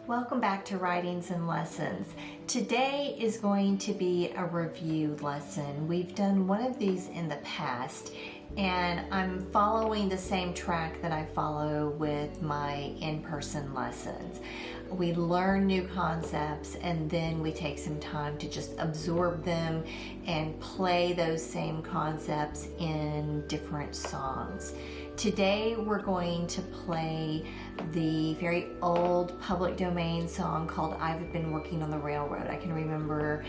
Welcome back to Writings and Lessons. Today is going to be a review lesson. We've done one of these in the past, and I'm following the same track that I follow with my in-person lessons. We learn new concepts and then we take some time to just absorb them and play those same concepts in different songs. Today we're going to play the very old public domain song called I've Been Working on the Railroad. I can remember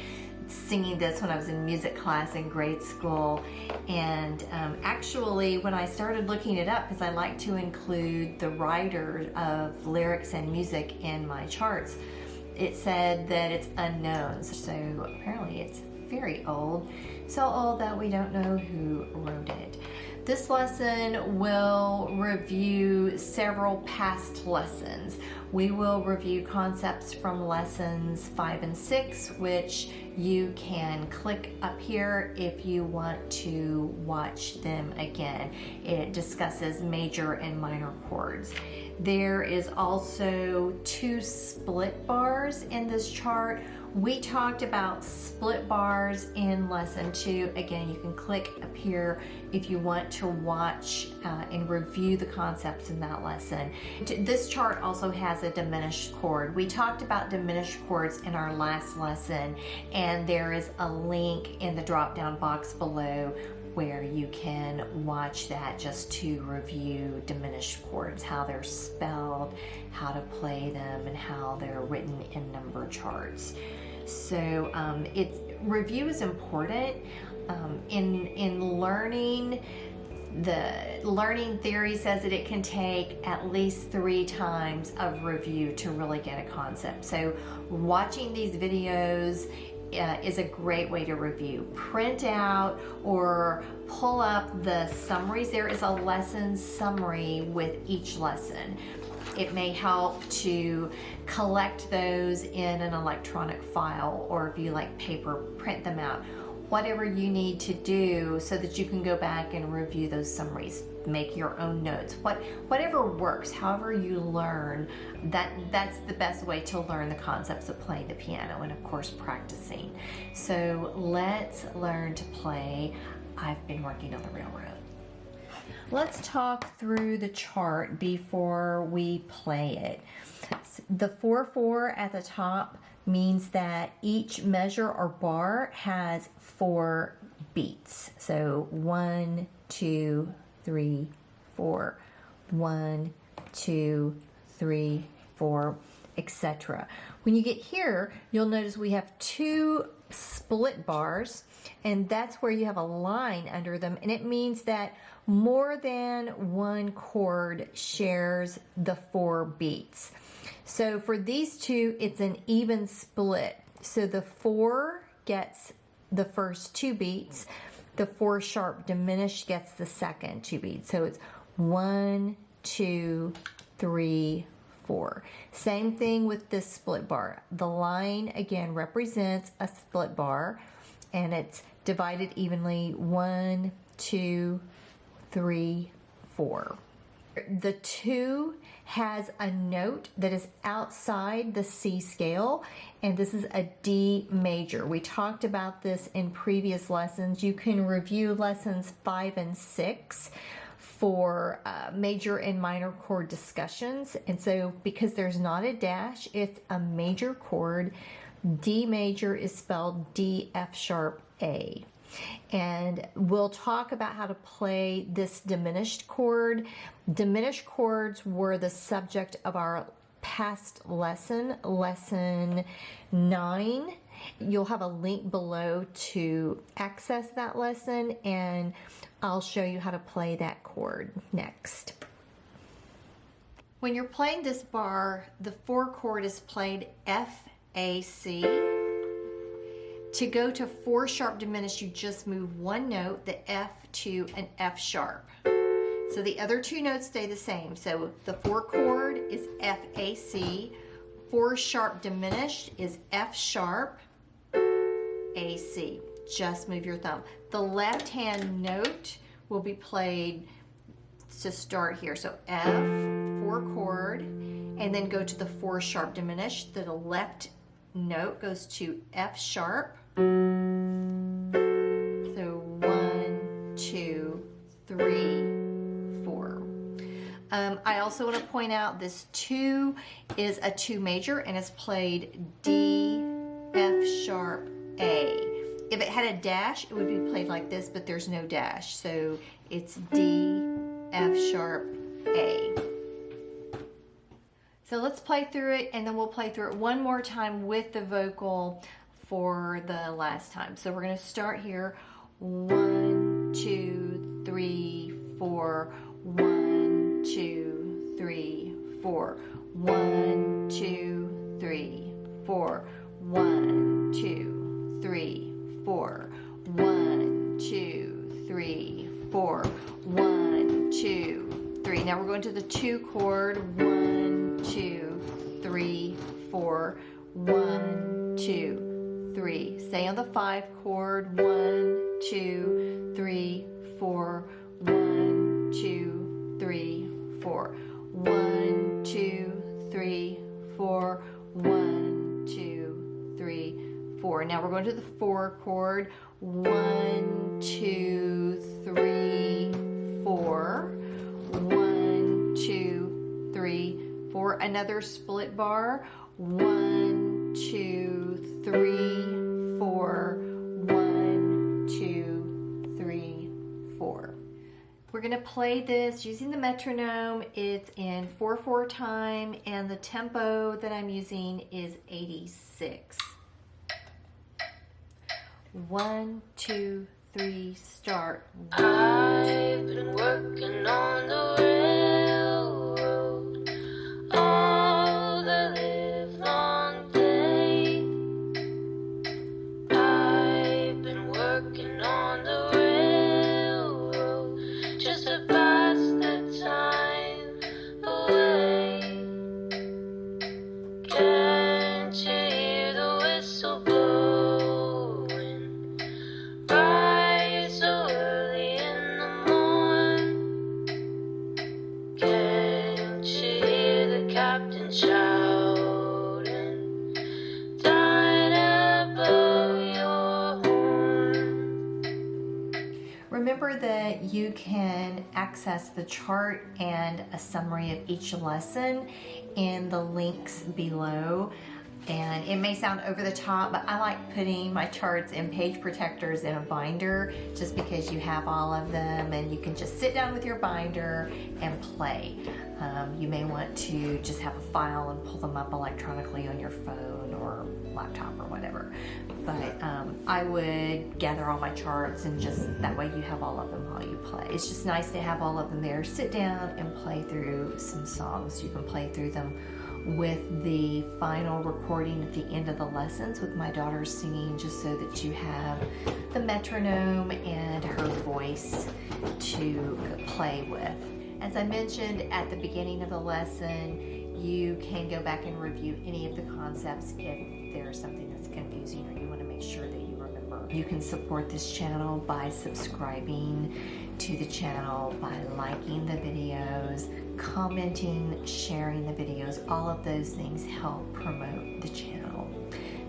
singing this when I was in music class in grade school, and actually when I started looking it up, because I like to include the writer of lyrics and music in my charts, it said that it's unknown, so apparently it's very old, so old that we don't know who wrote it. This lesson will review several past lessons. We will review concepts from lessons 5 and 6, which you can click up here if you want to watch them again. It discusses major and minor chords. There is also 2 split bars in this chart. We talked about split bars in lesson 2. Again, you can click up here if you want to watch and review the concepts in that lesson. This chart also has a diminished chord. We talked about diminished chords in our last lesson, and there is a link in the drop-down box below where you can watch that just to review diminished chords, how they're spelled, how to play them, and how they're written in number charts. So review is important in learning. The learning theory says that it can take at least 3 times of review to really get a concept. So watching these videos is a great way to review. Print out or pull up the summaries. There is a lesson summary with each lesson. It may help to collect those in an electronic file, or if you like paper, print them out. Whatever you need to do so that you can go back and review those summaries. Make your own notes. Whatever works, however you learn, that's the best way to learn the concepts of playing the piano, and of course practicing. So let's learn to play I've Been Working on the Railroad. Let's talk through the chart before we play it. The 4/4 at the top means that each measure or bar has 4 beats. So 1, 2, 3, 4, 1, 2, 3, 4, etc. When you get here, you'll notice we have 2 split bars, and that's where you have a line under them, and it means that more than one chord shares the 4 beats. So for these 2, it's an even split. So the 4 gets the first 2 beats, the 4 sharp diminished gets the second 2 beats. So it's 1, 2, 3, 4. Same thing with this split bar. The line again represents a split bar, and it's divided evenly 1, 2, 3, 4. The 2 has a note that is outside the C scale, and this is a D major. We talked about this in previous lessons. You can review lessons 5 and 6 for major and minor chord discussions. And so because there's not a dash, it's a major chord. D major is spelled D F sharp A. And we'll talk about how to play this diminished chord. Diminished chords were the subject of our past lesson, lesson 9. You'll have a link below to access that lesson, and I'll show you how to play that chord next. When you're playing this bar, the 4 chord is played F, A, C. To go to 4 sharp diminished, you just move 1 note, the F to an F sharp. So the other 2 notes stay the same. So the 4 chord is F, A, C. 4 sharp diminished is F sharp, A, C. Just move your thumb. The left hand note will be played to start here. So F, 4 chord, and then go to the 4 sharp diminished. The left note goes to F sharp. So 1, 2, 3, 4. I also want to point out this 2 is a 2 major and it's played D, F sharp, A. If it had a dash, it would be played like this, but there's no dash. So it's D, F sharp, A. So let's play through it, and then we'll play through it one more time with the vocal for the last time. So we're going to start here. 1, 2, 3, 4. 1, 2, 3, 4. 1, 2, 3, 4. 1, 2, 3, 4. 1, 2, 3, 4. 1, 2, 3. Now we're going to the 2 chord. 1, 2, 3, 4. 1, 2, 3. Stay on the 5 chord. 1, 2, 3, 4. 1, 2, 3, 4. 1, 2, 3, 4. 1, 2, 3, 4. Now we're going to the 4 chord. 1, 2, 3, 4. 1, 2, 3, 4. Another split bar. 1, 2, 3, 4. 1, 2, 3, 4. We're going to play this using the metronome. It's in 4/4 time, and the tempo that I'm using is 86. 1, 2, 3, start. I've been working on the railroad all the livelong day. I've been working on the railroad just to pass the time away. Can't you hear the whistle blowing right so early in the morn? Can't you hear the captain shouting, "Time to blow your horn"? Remember that you can access the chart and a summary of each lesson in the links below. And it may sound over the top, but I like putting my charts in page protectors in a binder just because you have all of them and you can just sit down with your binder and play. You may want to just have a file and pull them up electronically on your phone or laptop or whatever. But I would gather all my charts, and just that way you have all of them while you play. It's just nice to have all of them there. Sit down and play through some songs. You can play through them with the final recording at the end of the lessons with my daughter singing, just so that you have the metronome and her voice to play with. As I mentioned at the beginning of the lesson, you can go back and review any of the concepts if there's something that's confusing or you want to make sure that you remember. You can support this channel by subscribing to the channel, by liking the videos, commenting, sharing the videos. All of those things help promote the channel.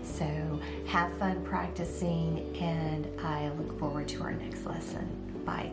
So have fun practicing, and I look forward to our next lesson. Bye.